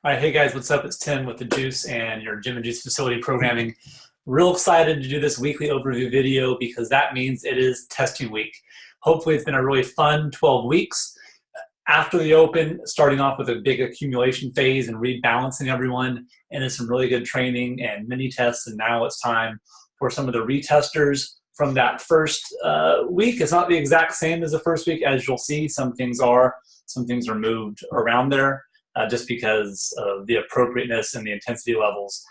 All right, hey guys, what's up? It's Tim with The Juice and your Gym and Juice Facility Programming. Real excited to do this weekly overview video because that means it is testing week. Hopefully it's been a really fun 12 weeks. After the open, starting off with a big accumulation phase and rebalancing everyone, and then some really good training and mini tests, and now it's time for some of the retesters from that first week. It's not the exact same as the first week, as you'll see. Some things are moved around there. Just because of the appropriateness and the intensity levels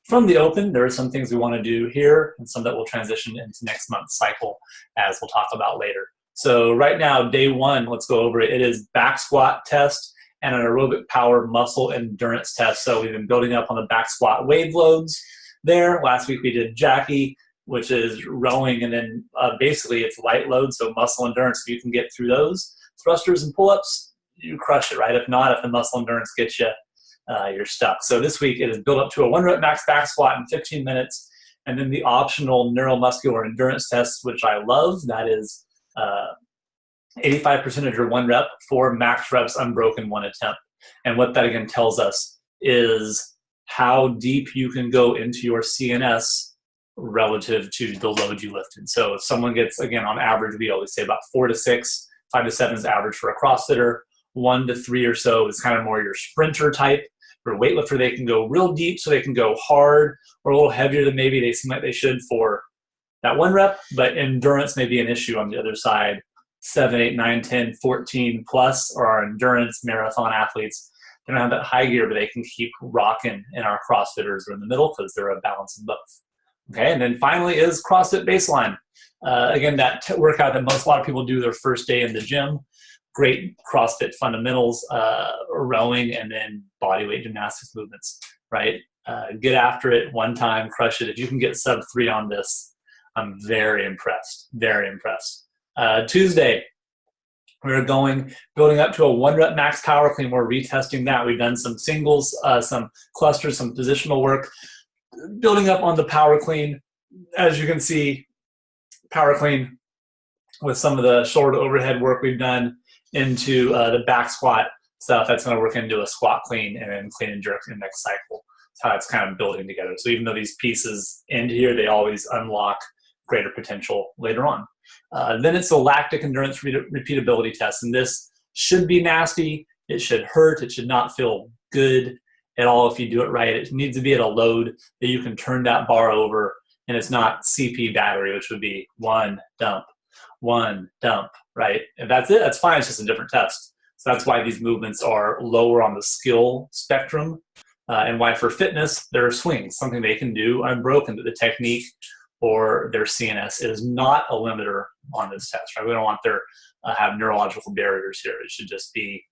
from the open. There are some things we want to do here and some that will transition into next month's cycle, as we'll talk about later. So right now, day one, let's go over it. It is back squat test and an aerobic power muscle endurance test. So we've been building up on the back squat wave loads there. Last week we did Jackie, which is rowing, and then basically it's light load, so muscle endurance. If you can get through those thrusters and pull-ups, you crush it, right? If not, if the muscle endurance gets you, you're stuck. So this week it is built up to a 1 rep max back squat in 15 minutes, and then the optional neuromuscular endurance test, which I love. That is 85% of your 1 rep, 4 max reps unbroken, 1 attempt. And what that again tells us is how deep you can go into your CNS relative to the load you lifted. So if someone gets, again, on average, we always say about 4 to 6, 5 to 7 is average for a CrossFitter. 1 to 3 or so is kind of more your sprinter type. For a weightlifter, they can go real deep, so they can go hard or a little heavier than maybe they seem like they should for that 1 rep, but endurance may be an issue on the other side. 7, 8, 9, 10, 14 plus are our endurance marathon athletes. They don't have that high gear, but they can keep rocking, and our CrossFitters are in the middle because they're a balance of both. Okay, and then finally is CrossFit Baseline. Again, that workout that a lot of people do their first day in the gym. Great CrossFit fundamentals, rowing, and then bodyweight gymnastics movements, right? Get after it one time, crush it. If you can get sub 3 on this, I'm very impressed, very impressed. Tuesday, we're building up to a 1 rep max power clean. We're retesting that. We've done some singles, some clusters, some positional work, building up on the power clean. As you can see, power clean with some of the shoulder to overhead work we've done into the back squat stuff. That's going to work into a squat clean and then clean and jerk in the next cycle. That's how it's kind of building together. So even though these pieces end here, they always unlock greater potential later on. Then it's a lactic endurance repeatability test, and this should be nasty. It should hurt. It should not feel good at all if you do it right. It needs to be at a load that you can turn that bar over, and it's not CP battery, which would be 1 dump, 1 dump, right? If that's it, that's fine. It's just a different test. So that's why these movements are lower on the skill spectrum, and why for fitness, there are swings, something they can do unbroken, but the technique or their CNS is not a limiter on this test, right? We don't want their have neurological barriers here. It should just be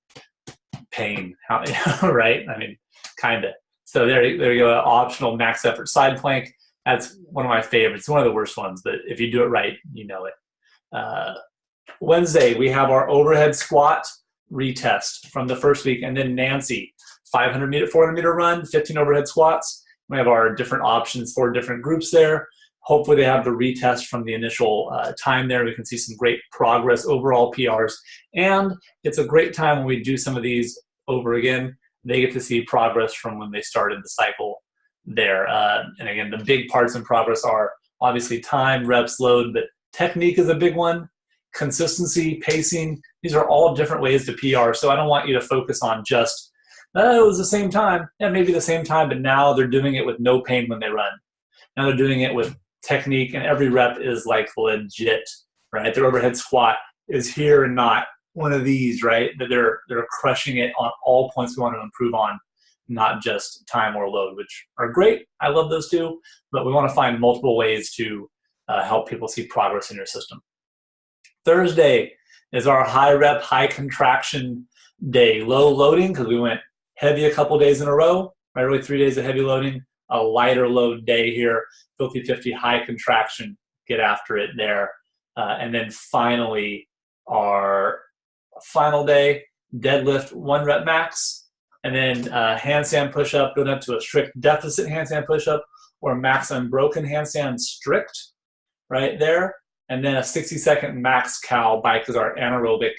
pain, right? I mean, kind of. So there you go, optional max effort side plank. That's one of my favorites, one of the worst ones, but if you do it right, you know it. Wednesday, we have our overhead squat retest from the first week, and then Nancy, 500-meter, 400-meter run, 15 overhead squats. We have our different options for different groups there. Hopefully they have the retest from the initial time there. We can see some great progress, overall PRs, and it's a great time when we do some of these over again. They get to see progress from when they started the cycle there. And again, the big parts in progress are obviously time, reps, load, but technique is a big one. Consistency, pacing, these are all different ways to PR. So I don't want you to focus on just, it was the same time. Yeah, maybe the same time, but now they're doing it with no pain when they run. Now they're doing it with technique, and every rep is like legit, right? Their overhead squat is here and not one of these, right? That they're crushing it on all points we want to improve on, not just time or load, which are great. I love those too, but we want to find multiple ways to help people see progress in your system. Thursday is our high rep, high contraction day. Low loading, because we went heavy a couple days in a row, right? Really 3 days of heavy loading. A lighter load day here, 50-50 high contraction, get after it there. And then finally, our final day, deadlift 1 rep max, and then handstand push-up, going up to a strict deficit handstand push-up or max unbroken handstand strict right there. And then a 60-second max cow bike is our anaerobic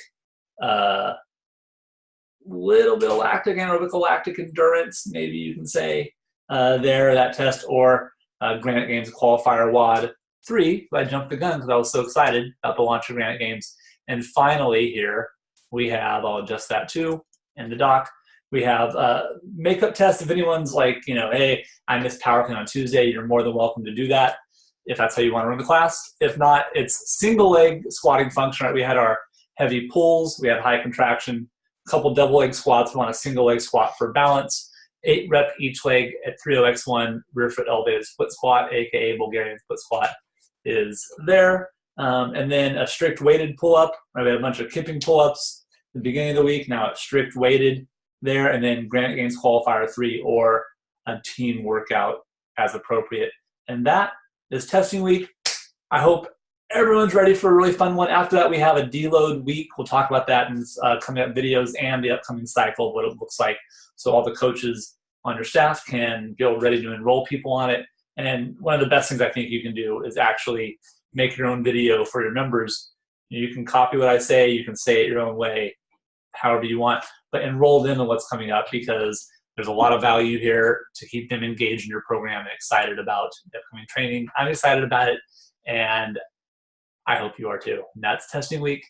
little bit of lactic, anaerobic lactic endurance, maybe you can say there, that test, or Granite Games qualifier WOD 3. I jumped the gun because I was so excited about the launch of Granite Games. And finally here, we have, I'll adjust that too, in the doc, we have makeup tests. If anyone's like, you know, hey, I missed powerlifting on Tuesday, you're more than welcome to do that if that's how you want to run the class. If not, it's single leg squatting function, right? We had our heavy pulls, we had high contraction, a couple double leg squats. We want a single leg squat for balance, 8 rep each leg at 30x1 rear foot elevated split squat, aka Bulgarian split squat is there. And then a strict weighted pull-up. Right? We had a bunch of kipping pull-ups at the beginning of the week. Now it's strict weighted there, and then Granite Games qualifier 3 or a team workout as appropriate. And that is testing week. I hope everyone's ready for a really fun one. After that, we have a deload week. We'll talk about that in coming up videos and the upcoming cycle of what it looks like. So all the coaches on your staff can get ready to enroll people on it. And one of the best things I think you can do is actually make your own video for your members. You can copy what I say, you can say it your own way, however you want, but enroll them in what's coming up, because there's a lot of value here to keep them engaged in your program and excited about the upcoming training. I'm excited about it, and I hope you are too. And that's testing week.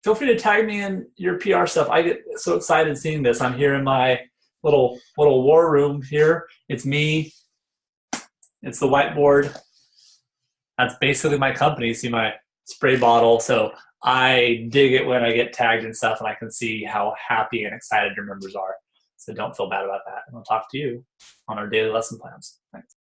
Feel free to tag me in your PR stuff. I get so excited seeing this. I'm here in my little war room here. It's me. It's the whiteboard. That's basically my company. See my spray bottle. So I dig it when I get tagged and stuff, and I can see how happy and excited your members are. So don't feel bad about that. And I'll talk to you on our daily lesson plans. Thanks.